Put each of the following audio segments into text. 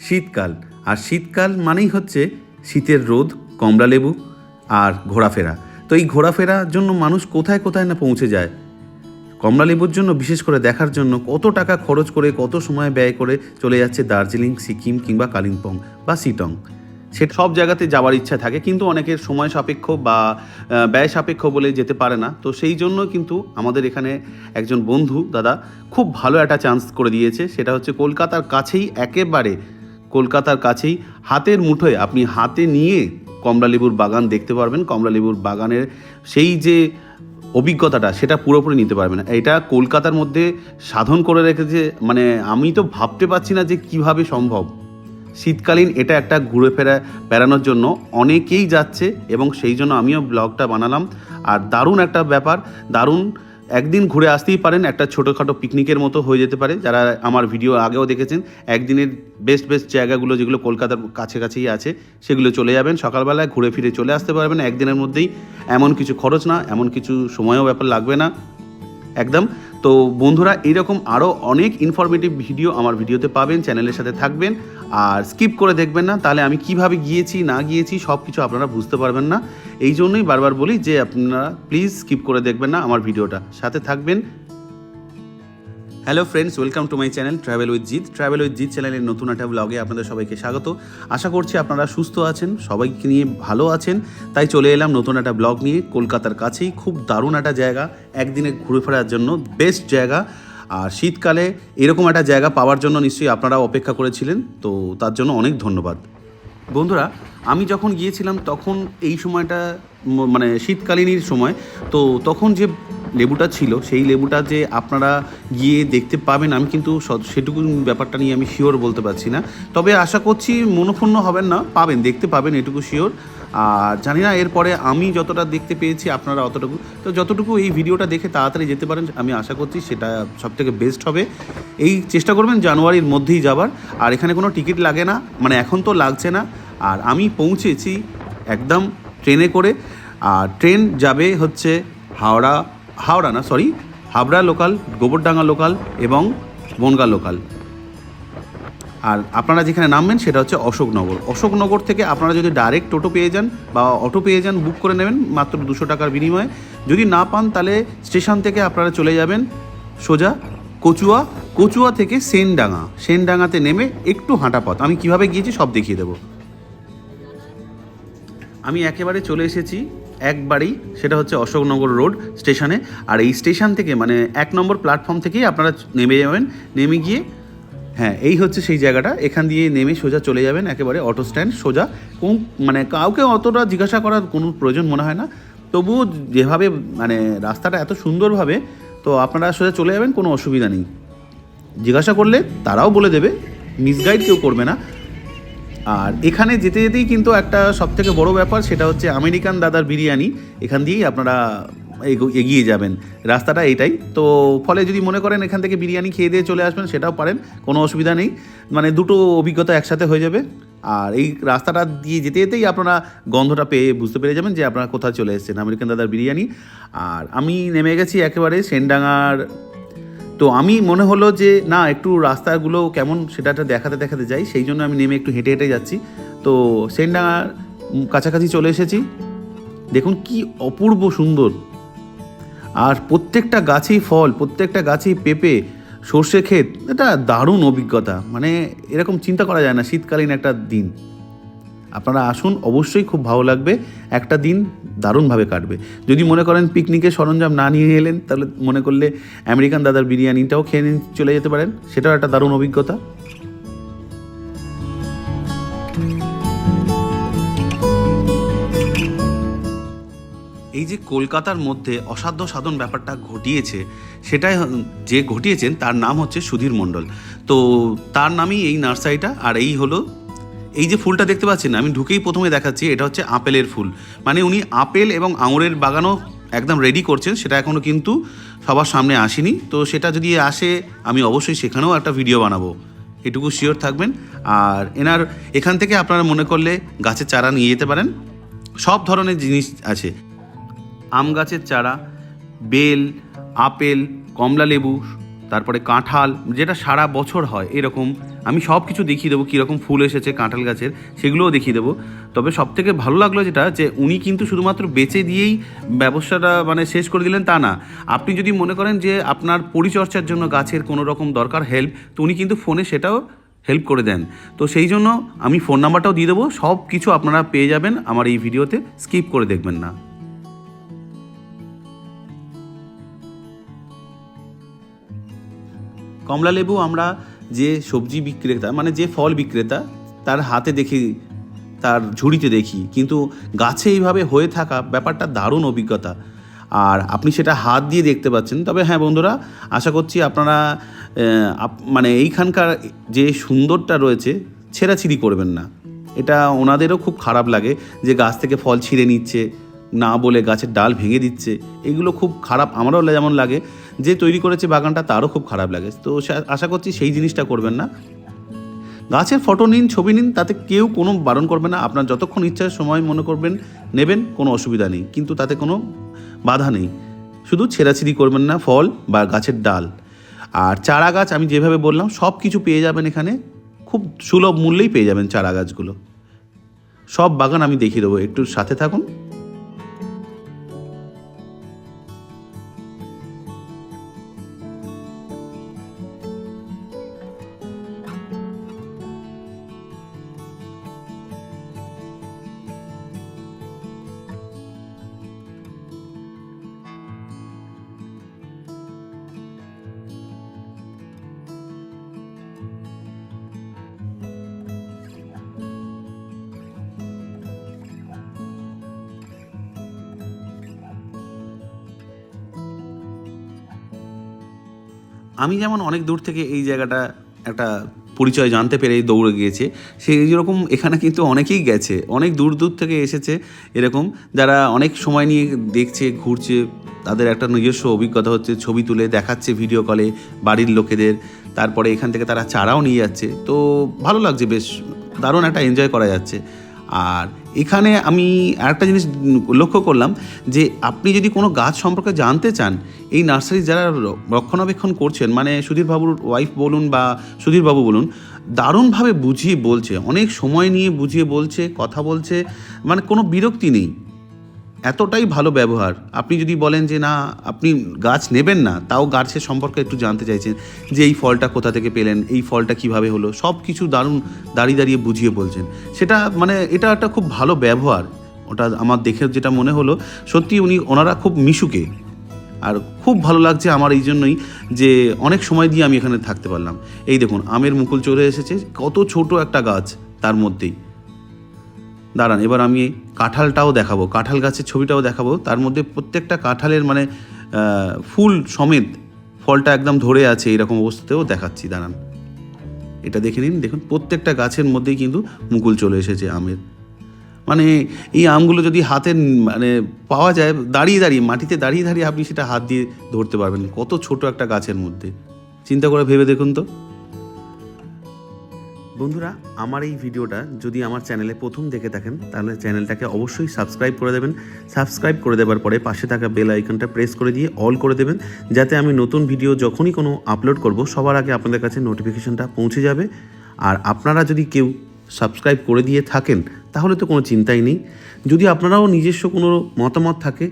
শীতকাল, আর শীতকাল মানেই হচ্ছে শীতের রোদ, কমলা লেবু আর ঘোরাফেরা। তো এই ঘোরাফেরার জন্য মানুষ কোথায় কোথায় না পৌঁছে যায়। কমলা লেবুর জন্য বিশেষ করে দেখার জন্য কত টাকা খরচ করে, কত সময় ব্যয় করে চলে যাচ্ছে দার্জিলিং, সিকিম কিংবা কালিম্পং বা শিটং। সেটা সব জায়গাতে যাওয়ার ইচ্ছা থাকে, কিন্তু অনেকের সময় সাপেক্ষ বা ব্যয় সাপেক্ষ বলে যেতে পারে না। তো সেই জন্য কিন্তু আমাদের এখানে একজন বন্ধু দাদা খুব ভালো একটা চান্স করে দিয়েছে। সেটা হচ্ছে কলকাতার কাছেই, একেবারে কলকাতার কাছেই হাতের মুঠোয় আপনি হাতে নিয়ে কমলালেবুর বাগান দেখতে পারবেন। কমলালেবুর বাগানের সেই যে অভিজ্ঞতাটা সেটা পুরোপুরি নিতে পারবেন। এটা কলকাতার মধ্যে সাধন করে রেখেছে, মানে আমি তো ভাবতে পারছি না যে কিভাবে সম্ভব। শীতকালীন এটা একটা ঘুরে বেড়ানোর জন্য অনেকেই যাচ্ছে, এবং সেই জন্য আমিও ব্লগটা বানালাম। আর দারুণ একটা ব্যাপার, দারুণ। একদিন ঘুরে আসতেই পারেন, একটা ছোটোখাটো পিকনিকের মতো হয়ে যেতে পারে। যারা আমার ভিডিও আগেও দেখেছেন, একদিনের বেস্ট জায়গাগুলো যেগুলো কলকাতার কাছাকাছিই আছে সেগুলো চলে যাবেন, সকালবেলায় ঘুরে ফিরে চলে আসতে পারবেন একদিনের মধ্যেই। এমন কিছু খরচ না, এমন কিছু সময়ও ব্যাপার লাগবে না একদম। তো বন্ধুরা, এইরকম আরও অনেক ইনফরমেটিভ ভিডিও আমার ভিডিওতে পাবেন, চ্যানেলের সাথে থাকবেন আর স্কিপ করে দেখবেন না, তাহলে আমি কিভাবে গিয়েছি না গিয়েছি সব কিছু আপনারা বুঝতে পারবেন না। এই জন্যই বারবার বলি যে আপনারা প্লিজ স্কিপ করে দেখবেন না আমার ভিডিওটা, সাথে থাকবেন। Hello friends, welcome to my channel travel with Jeet. Travel with Jeet চ্যানেলের নতুন একটা ব্লগে আপনাদের সবাইকে স্বাগত। আশা করছি আপনারা সুস্থ আছেন, সবাইকে নিয়ে ভালো আছেন। তাই চলে এলাম নতুন একটা ব্লগ নিয়ে। কলকাতার কাছেই খুব দারুণ একটা জায়গা, একদিনে ঘুরে ফেরার জন্য বেস্ট জায়গা। আর শীতকালে এরকম একটা জায়গা পাওয়ার জন্য নিশ্চয়ই আপনারা অপেক্ষা করেছিলেন, তো তার জন্য অনেক ধন্যবাদ। বন্ধুরা, আমি যখন গিয়েছিলাম তখন এই সময়টা মানে শীতকালীনই সময়। তো তখন যে লেবুটা ছিল, সেই লেবুটা যে আপনারা গিয়ে দেখতে পাবেন আমি কিন্তু সেটুকু ব্যাপারটা নিয়ে আমি শিওর বলতে পারছি না। তবে আশা করছি মনোক্ষুণ্ণ হবেন না, পাবেন, দেখতে পাবেন, এটুকু শিওর। আর জানি না এরপরে আমি যতটা দেখতে পেয়েছি আপনারা অতটুকু, তো যতটুকু এই ভিডিওটা দেখে তাড়াতাড়ি যেতে পারেন আমি আশা করছি সেটা সবথেকে বেস্ট হবে। এই চেষ্টা করবেন জানুয়ারির মধ্যেই যাবার। আর এখানে কোনো টিকিট লাগে না, মানে এখন তো লাগছে না। আর আমি পৌঁছেছি একদম ট্রেনে করে। আর ট্রেন যাবে হচ্ছে হাবড়া লোকাল, গোবরডাঙ্গা লোকাল এবং বনগাঁ লোকাল। আর আপনারা যেখানে নামবেন সেটা হচ্ছে অশোকনগর থেকে আপনারা যদি ডাইরেক্ট টোটো পেয়ে যান বা অটো পেয়ে যান, বুক করে নেবেন মাত্র 200 টাকার বিনিময়ে। যদি না পান তাহলে স্টেশন থেকে আপনারা চলে যাবেন সোজা কচুয়া থেকে সেনডাঙ্গাতে নেমে একটু হাঁটা পথ। আমি কিভাবে গিয়েছি সব দেখিয়ে দেবো। আমি একেবারে চলে এসেছি একবারেই, সেটা হচ্ছে অশোকনগর রোড স্টেশনে। আর এই স্টেশন থেকে মানে 1 নম্বর প্ল্যাটফর্ম থেকেই আপনারা নেমে যাবেন। নেমে গিয়ে হ্যাঁ, এই হচ্ছে সেই জায়গাটা। এখান দিয়ে নেমে সোজা চলে যাবেন একেবারে অটো স্ট্যান্ড সোজা। মানে কাউকে অতটা জিজ্ঞাসা করার কোনো প্রয়োজন মনে হয় না। তবুও যেভাবে মানে রাস্তাটা এত সুন্দরভাবে, তো আপনারা সোজা চলে যাবেন, কোনো অসুবিধা নেই। জিজ্ঞাসা করলে তারাও বলে দেবে, মিসগাইড কেউ করবে না। আর এখানে যেতে যেতেই কিন্তু একটা সবথেকে বড় ব্যাপার, সেটা হচ্ছে আমেরিকান দাদার বিরিয়ানি। এখান দিয়েই আপনারা এগিয়ে যাবেন, রাস্তাটা এইটাই। তো ফলে যদি মনে করেন এখান থেকে বিরিয়ানি খেয়ে দিয়ে চলে আসবেন সেটাও পারেন, কোনো অসুবিধা নেই। মানে দুটো অভিজ্ঞতা একসাথে হয়ে যাবে। আর এই রাস্তাটা দিয়ে যেতে যেতেই আপনারা গন্ধটা পেয়ে বুঝতে পেরে যাবেন যে আপনারা কোথায় চলে এসেছেন, আমেরিকান দাদার বিরিয়ানি। আর আমি নেমে গেছি একেবারে সেনডাঙ্গার। তো আমি মনে হলো যে না, একটু রাস্তাগুলো কেমন সেটা দেখাতে যাই, সেই জন্য আমি নেমে একটু হেঁটে হেঁটে যাচ্ছি। তো সেনডাঙ্গার কাছাকাছি চলে এসেছি। দেখুন কি অপূর্ব সুন্দর। আর প্রত্যেকটা গাছেই ফল, প্রত্যেকটা গাছেই পেঁপে, সর্ষে ক্ষেত। এটা দারুণ অভিজ্ঞতা, মানে এরকম চিন্তা করা যায় না শীতকালীন একটা দিন। আপনারা আসুন, অবশ্যই খুব ভালো লাগবে, একটা দিন দারুণভাবে কাটবে। যদি মনে করেন পিকনিকের সরঞ্জাম না নিয়ে এলেন, তাহলে মনে করলে আমেরিকান দাদার বিরিয়ানিটাও খেয়ে নিয়ে চলে যেতে পারেন, সেটাও একটা দারুণ অভিজ্ঞতা। এই যে কলকাতার মধ্যে অসাধ্য সাধন ব্যাপারটা ঘটিয়েছে, সেটাই যে ঘটিয়েছেন তার নাম হচ্ছে সুধীর মণ্ডল। তো তার নামই এই নার্সারিটা। আর এই হলো এই যে ফুলটা দেখতে পাচ্ছেন, আমি ঢুকেই প্রথমে দেখাচ্ছি, এটা হচ্ছে আপেলের ফুল। মানে উনি আপেল এবং আঙুরের বাগানও একদম রেডি করছেন, সেটা এখনও কিন্তু সবার সামনে আসেনি। তো সেটা যদি আসে আমি অবশ্যই সেখানেও একটা ভিডিও বানাবো, এটুকু শিওর থাকবেন। আর এখান থেকে আপনারা মনে করলে গাছের চারা নিয়ে যেতে পারেন, সব ধরনের জিনিস আছে। আম গাছের চারা, বেল, আপেল, কমলা লেবু, তারপরে কাঁঠাল, যেটা সারা বছর হয় এরকম, আমি সব কিছু দেখিয়ে দেবো, কীরকম ফুল এসেছে কাঁঠাল গাছের সেগুলোও দেখিয়ে দেবো। তবে সবথেকে ভালো লাগলো যেটা, যে উনি কিন্তু শুধুমাত্র বেচে দিয়েই ব্যবসাটা মানে শেষ করে দিলেন তা না। আপনি যদি মনে করেন যে আপনার পরিচর্যার জন্য গাছের কোনো রকম দরকার হেল্প, তো উনি কিন্তু ফোনে সেটাও হেল্প করে দেন। তো সেই জন্য আমি ফোন নাম্বারটাও দিয়ে দেবো, সব কিছু আপনারা পেয়ে যাবেন আমার এই ভিডিওতে, স্কিপ করে দেখবেন না। কমলালেবু আমরা যে সবজি বিক্রেতা মানে যে ফল বিক্রেতা তার হাতে দেখি, তার ঝুড়িতে দেখি, কিন্তু গাছে এইভাবে হয়ে থাকা ব্যাপারটা দারুণ অভিজ্ঞতা, আর আপনি সেটা হাত দিয়ে দেখতে পাচ্ছেন। তবে হ্যাঁ বন্ধুরা, আশা করছি আপনারা মানে এইখানকার যে সুন্দরটা রয়েছে ছেঁড়াছিঁড়ি করবেন না। এটা ওনাদেরও খুব খারাপ লাগে যে গাছ থেকে ফল ছিঁড়ে নিচ্ছে না বলে গাছের ডাল ভেঙে দিচ্ছে, এগুলো খুব খারাপ। আমারও যেমন লাগে, যে তৈরি করেছে বাগানটা তারও খুব খারাপ লাগে। তো আশা করছি সেই জিনিসটা করবেন না। গাছের ফটো নিন, ছবি নিন, তাতে কেউ কোনো বারণ করবে না। আপনার যতক্ষণ ইচ্ছা সময় মনে করবেন নেবেন, কোনো অসুবিধা নেই, কিন্তু তাতে কোনো বাধা নেই। শুধু ছেঁড়াছিঁড়ি করবেন না ফল বা গাছের ডাল। আর চারা গাছ আমি যেভাবে বললাম সব কিছু পেয়ে যাবেন এখানে, খুব সুলভ মূল্যেই পেয়ে যাবেন চারা গাছগুলো। সব বাগান আমি দেখিয়ে দেবো, একটু সাথে থাকুন। আমি যেমন অনেক দূর থেকে এই জায়গাটা একটা পরিচয় জানতে পেরে দৌড়ে গিয়েছে, সেই যেরকম এখানে কিন্তু অনেকেই গেছে, অনেক দূর দূর থেকে এসেছে এরকম, যারা অনেক সময় নিয়ে দেখছে, ঘুরছে, তাদের একটা নিজস্ব অভিজ্ঞতা হচ্ছে, ছবি তুলে দেখাচ্ছে ভিডিও কলে বাড়ির লোকেদের, তারপরে এখান থেকে তারা চারাও নিয়ে যাচ্ছে। তো ভালো লাগছে, বেশ দারুণ একটা এনজয় করা যাচ্ছে। আর এখানে আমি আরেকটা জিনিস লক্ষ্য করলাম, যে আপনি যদি কোনো গাছ সম্পর্কে জানতে চান, এই নার্সারি যারা রক্ষণাবেক্ষণ করছেন, মানে সুধীরবাবুর ওয়াইফ বলুন বা সুধীরবাবু বলুন, দারুণভাবে বুঝিয়ে বলছে, অনেক সময় নিয়ে বুঝিয়ে বলছে, কথা বলছে, মানে কোনো বিরক্তি নেই, এতটাই ভালো ব্যবহার। আপনি যদি বলেন যে না আপনি গাছ নেবেন না, তাও গাছের সম্পর্কে একটু জানতে চাইছেন, যে এই ফলটা কোথা থেকে পেলেন, এই ফলটা কিভাবে হলো, সব কিছু দারুণ দাঁড়িয়ে দাঁড়িয়ে বুঝিয়ে বলছেন। সেটা মানে এটা একটা খুব ভালো ব্যবহার, ওটা আমার দেখে যেটা মনে হলো, সত্যি ওনারা খুব মিশুকে। আর খুব ভালো লাগছে আমার এই জন্যই যে অনেক সময় দিয়ে আমি এখানে থাকতে পারলাম। এই দেখুন আমের মুকুল চলে এসেছে, কত ছোট একটা গাছ তার মধ্যেই। দাঁড়ান, এবার আমি কাঁঠালটাও দেখাবো, কাঁঠাল গাছের ছবিটাও দেখাবো, তার মধ্যে প্রত্যেকটা কাঁঠালের মানে ফুল সমেত ফলটা একদম ধরে আছে, এইরকম অবস্থাতেও দেখাচ্ছি। দাঁড়ান, এটা দেখে নিন, দেখুন প্রত্যেকটা গাছের মধ্যেই কিন্তু মুকুল চলে এসেছে আমের। মানে এই আমগুলো যদি হাতে মানে পাওয়া যায়, দাঁড়িয়ে দাঁড়িয়ে মাটিতে দাঁড়িয়ে দাঁড়িয়ে আপনি সেটা হাত দিয়ে ধরতে পারবেন, কত ছোট একটা গাছের মধ্যে। চিন্তা করে ভেবে দেখুন তো। বন্ধুরা, আমার এই ভিডিওটা যদি আমার চ্যানেলে প্রথম দেখে থাকেন, তাহলে চ্যানেলটাকে অবশ্যই সাবস্ক্রাইব করে দেবেন। সাবস্ক্রাইব করে দেওয়ার পরে পাশে থাকা বেল আইকনটা প্রেস করে দিয়ে অল করে দেবেন, যাতে আমি নতুন ভিডিও যখনই কোনো আপলোড করব সবার আগে আপনাদের কাছে নোটিফিকেশনটা পৌঁছে যাবে। আর আপনারা যদি কেউ সাবস্ক্রাইব করে দিয়ে থাকেন তাহলে তো কোনো চিন্তাই নেই। যদি আপনারাও নিজস্ব কোনো মতামত থাকে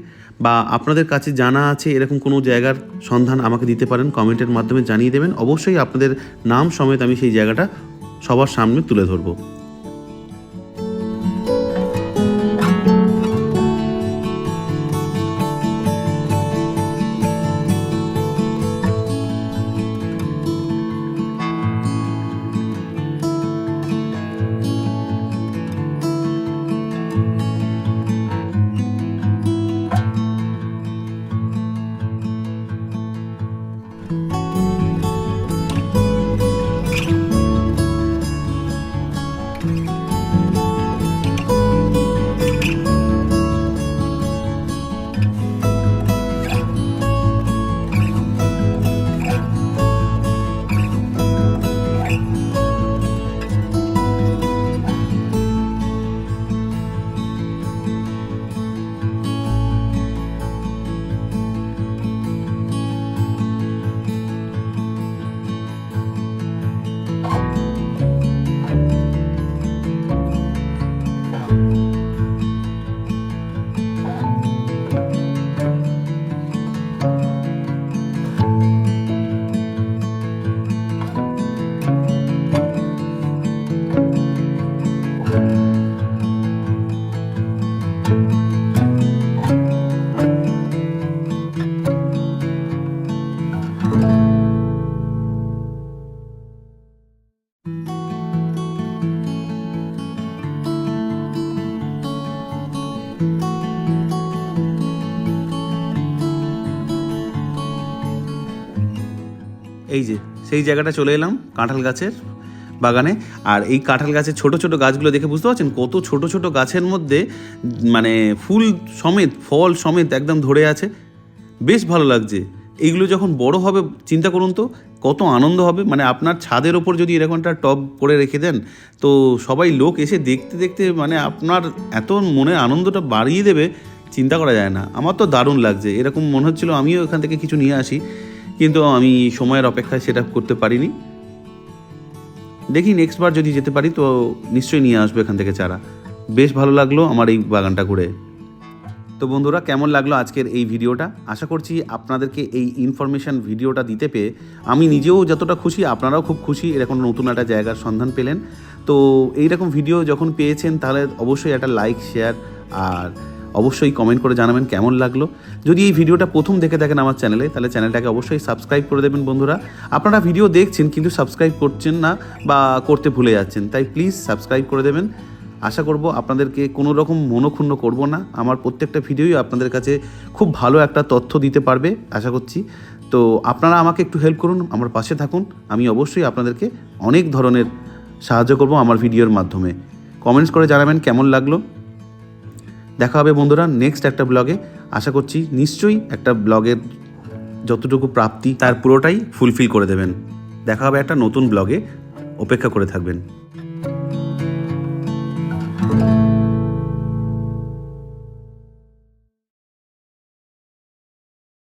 বা আপনাদের কাছে জানা আছে এরকম কোনো জায়গার সন্ধান আমাকে দিতে পারেন, কমেন্টের মাধ্যমে জানিয়ে দেবেন। অবশ্যই আপনাদের নাম সমেত আমি সেই জায়গাটা সবার সামনে তুলে ধরবো। এই যে সেই জায়গাটা চলে এলাম কাঁঠাল গাছের বাগানে। আর এই কাঁঠাল গাছের ছোট ছোট গাছগুলো দেখে বুঝতে পারছেন কত ছোট ছোট গাছের মধ্যে মানে ফুল সমেত ফল সমেত একদম ধরে আছে, বেশ ভালো লাগছে। এইগুলো যখন বড় হবে চিন্তা করুন তো কত আনন্দ হবে। মানে আপনার ছাদের ওপর যদি এরকম একটা টব করে রেখে দেন তো সবাই লোক এসে দেখতে দেখতে মানে আপনার এত মনের আনন্দটা বাড়িয়ে দেবে চিন্তা করা যায় না। আমার তো দারুণ লাগছে, এরকম মনে হচ্ছিল আমিও এখান থেকে কিছু নিয়ে আসি, কিন্তু আমি সময়ের অপেক্ষায় সেটা করতে পারিনি। দেখি নেক্সট বার যদি যেতে পারি তো নিশ্চয়ই নিয়ে আসবো এখান থেকে চারা। বেশ ভালো লাগলো আমার এই বাগানটা ঘুরে। তো বন্ধুরা, কেমন লাগলো আজকের এই ভিডিওটা? আশা করছি আপনাদেরকে এই ইনফরমেশান ভিডিওটা দিতে পেয়ে আমি নিজেও যতটা খুশি, আপনারাও খুব খুশি এরকম নতুন একটা জায়গার সন্ধান পেলেন। তো এইরকম ভিডিও যখন পেয়েছেন তাহলে অবশ্যই একটা লাইক, শেয়ার আর অবশ্যই কমেন্ট করে জানাবেন কেমন লাগলো। যদি এই ভিডিওটা প্রথম দেখে থাকেন আমার চ্যানেলে তাহলে চ্যানেলটাকে অবশ্যই সাবস্ক্রাইব করে দেবেন। বন্ধুরা, আপনারা ভিডিও দেখছেন কিন্তু সাবস্ক্রাইব করছেন না বা করতে ভুলে যাচ্ছেন, তাই প্লিজ সাবস্ক্রাইব করে দেবেন। আশা করব আপনাদেরকে কোনো রকম মনোক্ষুণ্ণ করব না, আমার প্রত্যেকটা ভিডিওই আপনাদের কাছে খুব ভালো একটা তথ্য দিতে পারবে আশা করছি। তো আপনারা আমাকে একটু হেল্প করুন, আমার পাশে থাকুন, আমি অবশ্যই আপনাদেরকে অনেক ধরনের সাহায্য করব আমার ভিডিওর মাধ্যমে। কমেন্টস করে জানাবেন কেমন লাগলো। দেখা হবে বন্ধুরা নেক্সট একটা ব্লগে। আশা করছি নিশ্চয়ই একটা ব্লগের যতটুকু প্রাপ্তি তার পুরোটাই ফুলফিল করে দেবেন। দেখা হবে একটা নতুন ব্লগে, অপেক্ষা করে থাকবেন।